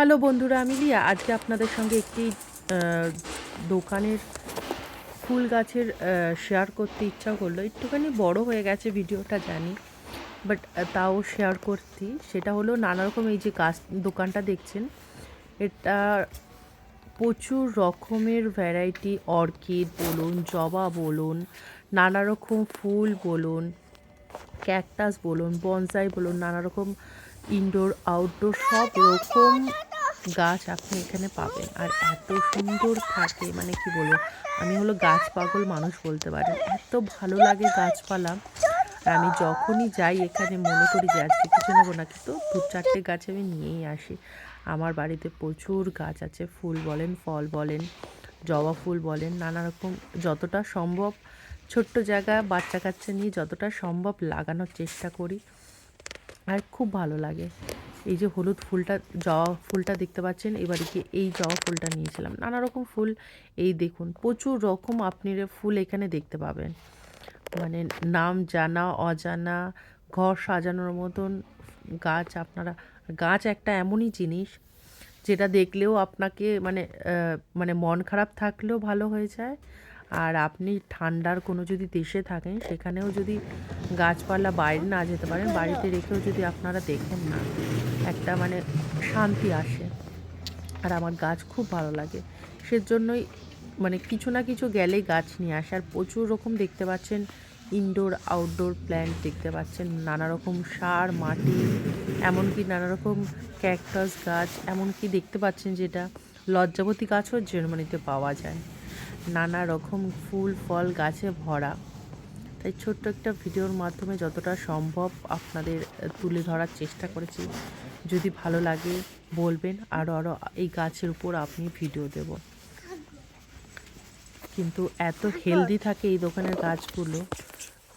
Hello বন্ধুরা, আমি রিয়া। আজকে আপনাদের সঙ্গে একটি দোকানের ফুল গাছের শেয়ার করতে ইচ্ছা করলো। একটুখানি বড় হয়ে গেছে ভিডিওটা জানি, বাট তাও শেয়ার করছি। সেটা হলো নানা রকম এই যে গাছ দোকানটা দেখছেন, এটা প্রচুর রকমের ভ্যারাইটি, অর্কিড বলুন, জবা বলুন, নানা রকম ফুল বলুন, ক্যাকটাস বলুন, বনসাই বলুন, নানা রকম ইনডোর আউটডোর সব রকম গাছ আপনি এখানে পাবেন। আর এত সুন্দর থাকে, মানে কি বলবো, আমি হলো গাছ পাগল মানুষ বলতে পারেন। এত ভালো লাগে গাছপালা। আর আমি যখনই যাই এখানে মনে করি যে আজকে কিছু নেবো না, কিন্তু 2-4টে গাছ আমি নিয়েই আসি। আমার বাড়িতে প্রচুর গাছ আছে, ফুল বলেন, ফল বলেন, জবা ফুল বলেন, নানা রকম যতটা সম্ভব ছোট্ট জায়গা বাচ্চা কাচ্চা নিয়ে যতটা সম্ভব লাগানোর চেষ্টা করি। আর খুব ভালো লাগে। এই যে হলুদ ফুলটা, জবা ফুলটা দেখতে পাচ্ছেন, এবারে কি এই জবা ফুলটা নিয়েছিলাম। নানা রকম ফুল, এই দেখুন প্রচুর রকম আপনি ফুল এখানে দেখতে পাবেন। মানে নাম জানা অজানা, ঘর সাজানোর মতন গাছ আপনারা। গাছ একটা এমনই জিনিস যেটা দেখলেও আপনাকে মানে মন খারাপ থাকলেও ভালো হয়ে যায়। আর আপনি ঠান্ডার কোনো যদি দেশে থাকেন, সেখানেও যদি গাছপালা বাইরে না যেতে পারেন, বাড়িতে রেখেও যদি আপনারা দেখেন না, একটা মানে শান্তি আসে। আর আমার গাছ খুব ভালো লাগে, সেজন্যই মানে কিছু না কিছু গেলেই গাছ নিয়ে আসে। আর প্রচুর রকম দেখতে পাচ্ছেন ইনডোর আউটডোর প্ল্যান্ট দেখতে পাচ্ছেন, নানা রকম সার মাটি, এমনকি নানা রকম ক্যাকটাস গাছ, এমনকি দেখতে পাচ্ছেন যেটা লজ্জাবতী গাছও জার্মানিতে পাওয়া যায়। নানা রকম ফুল ফল গাছে ভরা। তাই ছোট্ট একটা ভিডিওর মাধ্যমে যতটা সম্ভব আপনাদের তুলে ধরার চেষ্টা করেছি। যদি ভালো লাগে বলবেন, আরও আরও এই গাছের উপর আপনি ভিডিও দেব। কিন্তু এত হেলদি থাকে এই দোকানের গাছগুলো,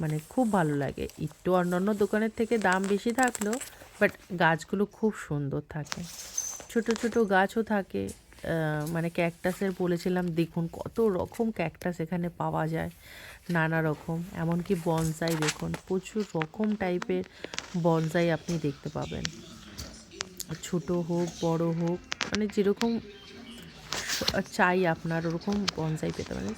মানে খুব ভালো লাগে। একটু অন্যান্য দোকানের থেকে দাম বেশি থাকলেও বাট গাছগুলো খুব সুন্দর থাকে। ছোট ছোট গাছও থাকে, মানে ক্যাকটাসের বলেছিলাম, দেখুন কত রকম ক্যাকটাস এখানে পাওয়া যায়, নানা রকম। এমনকি বনসাই দেখুন, প্রচুর রকম টাইপের বনসাই আপনি দেখতে পাবেন। ছোট হোক বড় হোক, মানে যেরকম চাই আপনার ওরকম বনসাই পেতে পারেন।